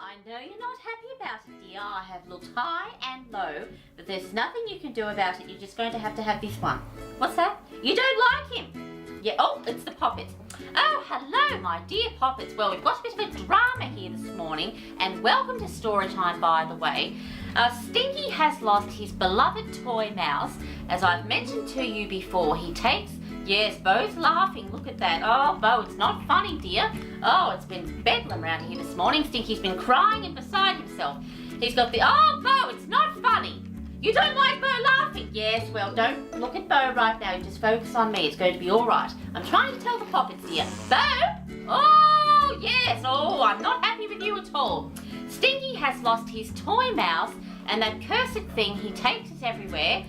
I know you're not happy about it, dear. I have looked high and low, but there's nothing you can do about it. You're just going to have this one. What's that? You don't like him? Yeah, oh, it's the Poppets. Oh, hello, my dear Poppets. Well, we've got a bit of a drama here this morning, and welcome to story time, by the way. Stinky has lost his beloved toy mouse. As I've mentioned to you before, he takes... Yes, Bo's laughing. Look at that. Oh, Bo, it's not funny, dear. Oh, it's been bedlam around here this morning. Stinky's been crying and beside himself. He's got the... Oh, Bo, it's not funny. You don't like Bo laughing? Yes, well, don't look at Bo right now. Just focus on me. It's going to be all right. I'm trying to tell the Poppets, dear. Bo? Oh, yes. Oh, I'm not happy with you at all. Stinky has lost his toy mouse, and that cursed thing, he takes us everywhere,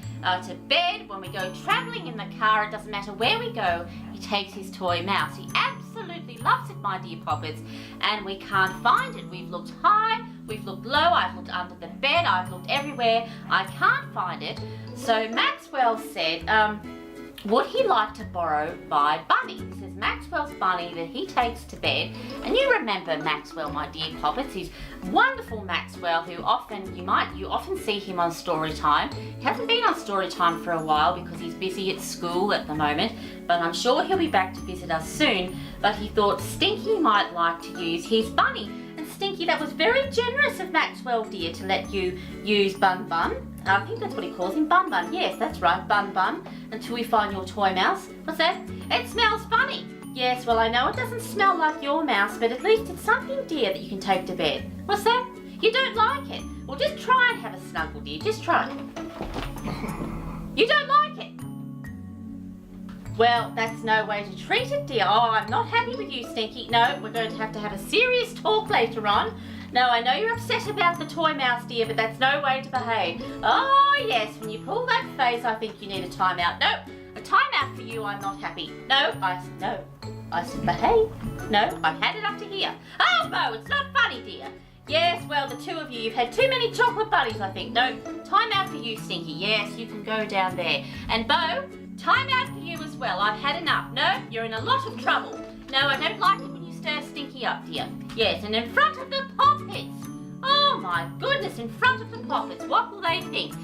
to bed, when we go travelling in the car, it doesn't matter where we go, he takes his toy mouse. He absolutely loves it, my dear Poppets, and we can't find it. We've looked high, we've looked low, I've looked under the bed, I've looked everywhere, I can't find it. So Maxwell said, would he like to borrow my bunny? This is Maxwell's bunny that he takes to bed. And you remember Maxwell, my dear Poppets. He's wonderful Maxwell, who you often see him on Storytime. He hasn't been on Storytime for a while because he's busy at school at the moment, but I'm sure he'll be back to visit us soon. But he thought Stinky might like to use his bunny. And Stinky, that was very generous of Maxwell, dear, to let you use Bun Bun. I think that's what he calls him, Bun Bun. Yes, that's right, Bun Bun, until we find your toy mouse. What's that? It smells funny. Yes, well, I know it doesn't smell like your mouse, but at least it's something, dear, that you can take to bed. What's that? You don't like it? Well, just try and have a snuggle, dear. Just try. You don't like it? Well, that's no way to treat it, dear. Oh, I'm not happy with you, Stinky. No, we're going to have a serious talk later on. No, I know you're upset about the toy mouse, dear, but that's no way to behave. Oh, yes, when you pull that face, I think you need a timeout. No, a timeout for you, I'm not happy. No, I said behave. No, I've had it up to here. Oh, Bo, it's not funny, dear. Yes, well, the two of you, you've had too many chocolate bunnies, I think. No, timeout for you, Stinky. Yes, you can go down there. And Bo, timeout for you as well. I've had enough. No, you're in a lot of trouble. No, I don't like it when you stir Stinky up, dear. Yes, and in front of the Poppets. Oh my goodness, in front of the Poppets. What will they think?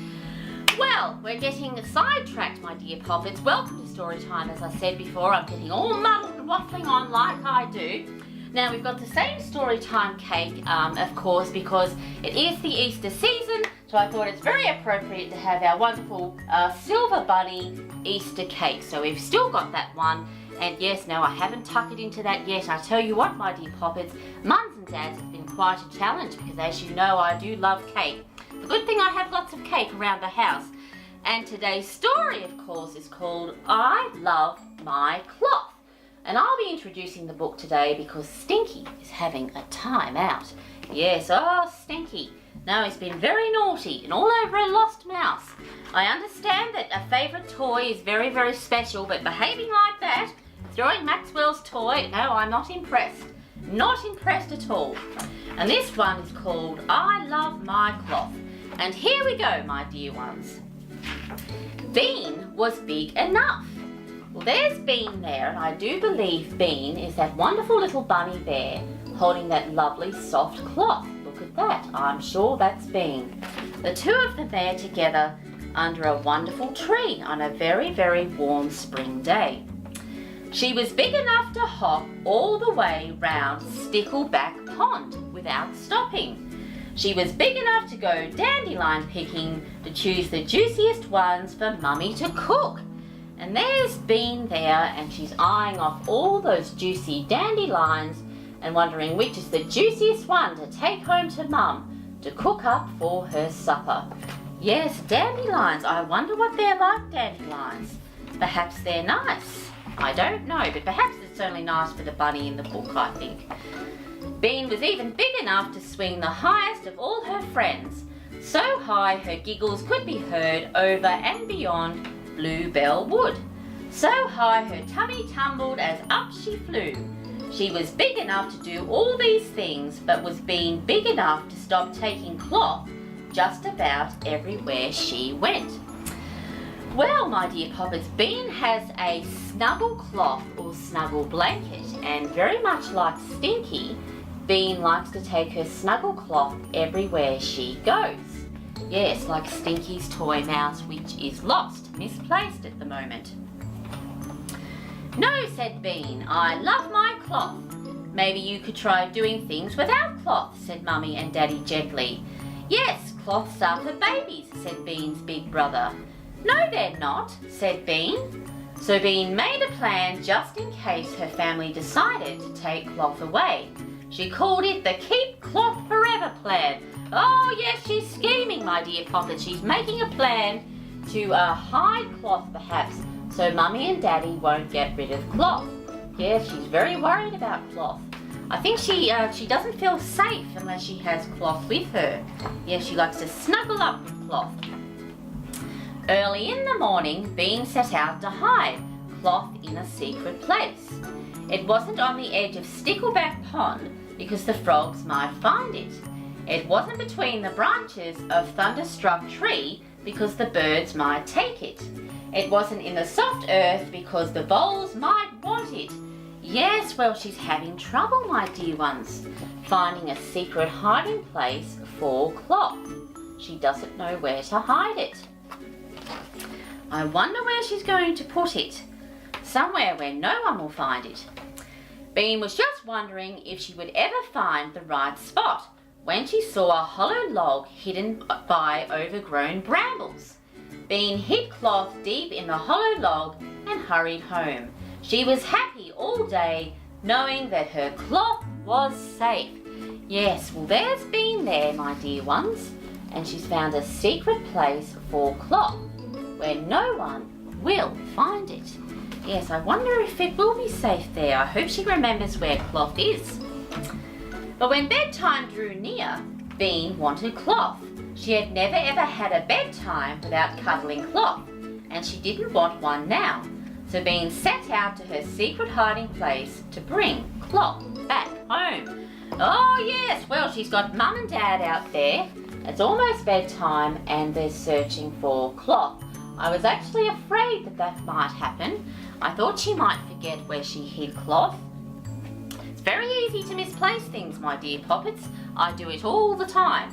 Well, we're getting sidetracked, my dear Poppets. Welcome to Storytime, as I said before. I'm getting all muddled and waffling on like I do. Now, we've got the same Storytime cake, of course, because it is the Easter season, so I thought it's very appropriate to have our wonderful silver bunny Easter cake. So we've still got that one. And yes, no, I haven't tucked it into that yet. I tell you what, my dear Poppets, mums and dads have been quite a challenge because, as you know, I do love cake. The good thing I have lots of cake around the house. And today's story, of course, is called I Love My Cloth. And I'll be introducing the book today because Stinky is having a time out. Yes, oh, Stinky. No, he's been very naughty and all over a lost mouse. I understand that a favourite toy is very, very special, but behaving like that, throwing Maxwell's toy, no, I'm not impressed. Not impressed at all. And this one is called I Love My Cloth. And here we go, my dear ones. Bean was big enough. Well, there's Bean there, and I do believe Bean is that wonderful little bunny bear holding that lovely soft cloth. Look at that. I'm sure that's Bean. The two of them there together under a wonderful tree on a very, very warm spring day. She was big enough to hop all the way round Stickleback Pond without stopping. She was big enough to go dandelion picking to choose the juiciest ones for Mummy to cook. And there's Bean there, and she's eyeing off all those juicy dandelions and wondering which is the juiciest one to take home to Mum to cook up for her supper. Yes, dandelions. I wonder what they're like, dandelions. Perhaps they're nice. I don't know, but perhaps it's only nice for the bunny in the book, I think. Bean was even big enough to swing the highest of all her friends, so high her giggles could be heard over and beyond Bluebell Wood. So high her tummy tumbled as up she flew. She was big enough to do all these things, but was being big enough to stop taking cloth just about everywhere she went. Well, my dear Poppets, Bean has a snuggle cloth or snuggle blanket, and very much like Stinky, Bean likes to take her snuggle cloth everywhere she goes. Yes, like Stinky's toy mouse, which is lost, misplaced at the moment. No, said Bean, I love my cloth. Maybe you could try doing things without cloth, said Mummy and Daddy gently. Yes, cloths are for babies, said Bean's big brother. No, they're not, said Bean. So Bean made a plan just in case her family decided to take cloth away. She called it the Keep Cloth Forever plan. Oh yes, she's scheming, my dear Poppet. She's making a plan to hide cloth perhaps, so Mummy and Daddy won't get rid of cloth. Yes, she's very worried about cloth. I think she doesn't feel safe unless she has cloth with her. Yes, she likes to snuggle up with cloth. Early in the morning, Bean set out to hide cloth in a secret place. It wasn't on the edge of Stickleback Pond because the frogs might find it. It wasn't between the branches of Thunderstruck Tree because the birds might take it. It wasn't in the soft earth because the voles might want it. Yes, well, she's having trouble, my dear ones, finding a secret hiding place for cloth. She doesn't know where to hide it. I wonder where she's going to put it. Somewhere where no one will find it. Bean was just wondering if she would ever find the right spot when she saw a hollow log hidden by overgrown brambles. Bean hid cloth deep in the hollow log and hurried home. She was happy all day knowing that her cloth was safe. Yes, well, there's Bean there, my dear ones, and she's found a secret place for cloth where no one will find it. Yes, I wonder if it will be safe there. I hope she remembers where cloth is. But when bedtime drew near, Bean wanted cloth. She had never ever had a bedtime without cuddling cloth, and she didn't want one now. So Bean set out to her secret hiding place to bring cloth back home. Oh yes, well, she's got Mum and Dad out there. It's almost bedtime and they're searching for cloth. I was actually afraid that that might happen. I thought she might forget where she hid cloth. It's very easy to misplace things, my dear Poppets. I do it all the time.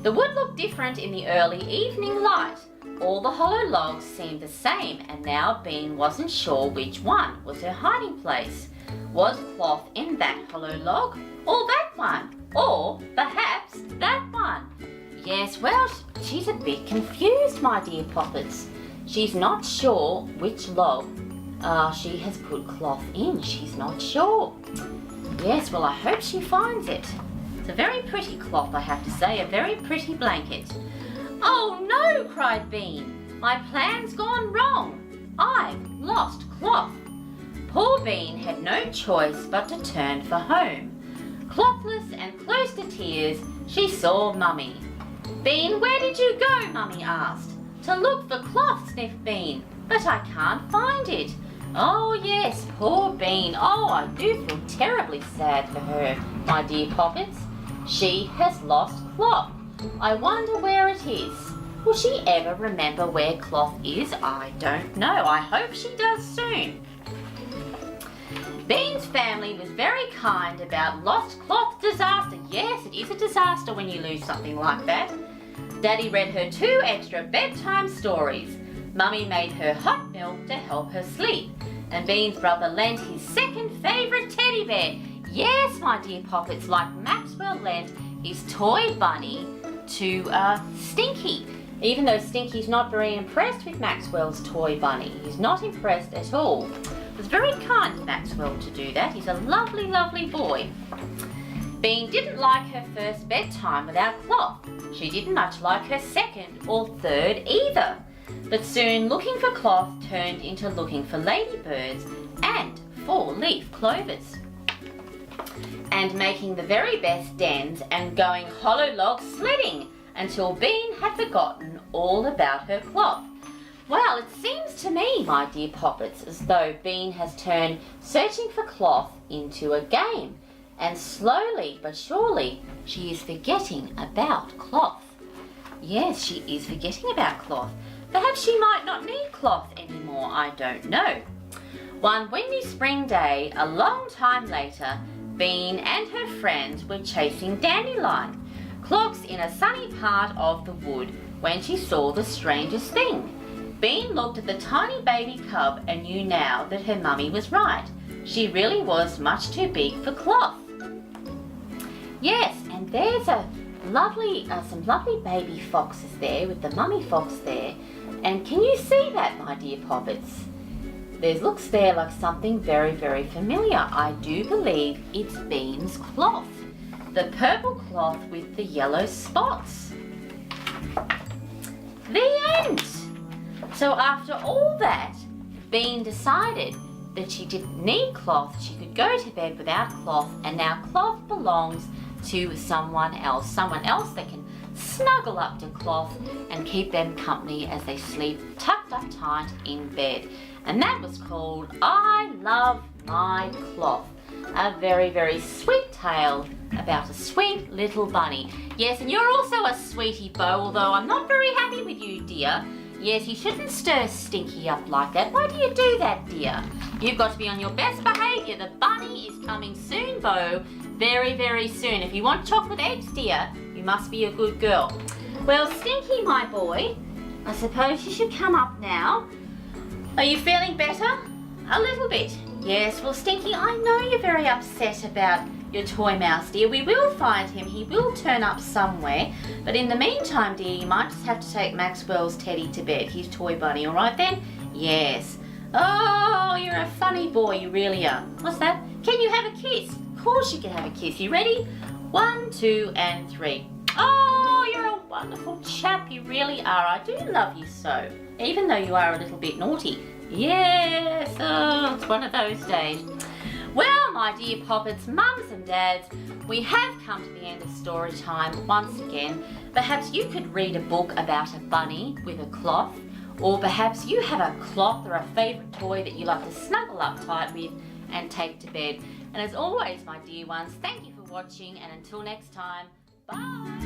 The wood looked different in the early evening light. All the hollow logs seemed the same, and now Bean wasn't sure which one was her hiding place. Was cloth in that hollow log, or that one, or perhaps that one? Yes, well, she's a bit confused, my dear Poppets. She's not sure which log she has put cloth in. She's not sure. Yes, well, I hope she finds it. It's a very pretty cloth, I have to say, a very pretty blanket. Oh no, cried Bean. My plan's gone wrong. I've lost cloth. Poor Bean had no choice but to turn for home. Clothless and close to tears, she saw Mummy. Bean, where did you go? Mummy asked. To look for cloth, sniffed Bean, but I can't find it. Oh yes, poor Bean. Oh, I do feel terribly sad for her, my dear Poppets. She has lost cloth. I wonder where it is. Will she ever remember where cloth is? I don't know. I hope she does soon. Bean's family was very kind about lost cloth disaster. Yes, it is a disaster when you lose something like that. Daddy read her 2 extra bedtime stories. Mummy made her hot milk to help her sleep. And Bean's brother lent his second favourite teddy bear. Yes, my dear Poppets, like Maxwell lent his toy bunny to Stinky. Even though Stinky's not very impressed with Maxwell's toy bunny. He's not impressed at all. It was very kind of Maxwell to do that. He's a lovely, lovely boy. Bean didn't like her first bedtime without cloth. She didn't much like her second or third either. But soon looking for cloth turned into looking for ladybirds and 4-leaf clovers. And making the very best dens and going hollow log sledding until Bean had forgotten all about her cloth. Well, it seems to me, my dear Poppets, as though Bean has turned searching for cloth into a game. And slowly but surely she is forgetting about cloth. Yes, she is forgetting about cloth. Perhaps she might not need cloth anymore, I don't know. One windy spring day, a long time later, Bean and her friends were chasing Dandelion, clogs in a sunny part of the wood, when she saw the strangest thing. Bean looked at the tiny baby cub and knew now that her mummy was right. She really was much too big for cloth. Yes, and there's some lovely baby foxes there with the mummy fox there. And can you see that, my dear Poppets? There looks there like something very, very familiar. I do believe it's Bean's cloth. The purple cloth with the yellow spots. The end! So after all that, Bean decided that she didn't need cloth. She could go to bed without cloth, and now cloth belongs to someone else that can snuggle up to cloth and keep them company as they sleep tucked up tight in bed. And that was called I Love My Cloth. A very, very sweet tale about a sweet little bunny. Yes, and you're also a sweetie, Bo, although I'm not very happy with you, dear. Yes, you shouldn't stir Stinky up like that. Why do you do that, dear? You've got to be on your best behaviour. The bunny is coming soon, Bo. Very, very soon. If you want chocolate eggs, dear, you must be a good girl. Well, Stinky, my boy, I suppose you should come up now. Are you feeling better? A little bit. Yes, well, Stinky, I know you're very upset about your toy mouse, dear. We will find him. He will turn up somewhere. But in the meantime, dear, you might just have to take Maxwell's teddy to bed, his toy bunny, all right then? Yes. Oh, you're a funny boy, you really are. What's that? Can you have a kiss? Of course you can have a kiss. You ready? 1, 2, and 3. Oh, you're a wonderful chap. You really are. I do love you so, even though you are a little bit naughty. Yes, oh, it's one of those days. Well, my dear Poppets, mums and dads, we have come to the end of story time once again. Perhaps you could read a book about a bunny with a cloth, or perhaps you have a cloth or a favourite toy that you like to snuggle up tight with and take to bed. And as always, my dear ones, thank you for watching, and until next time, bye!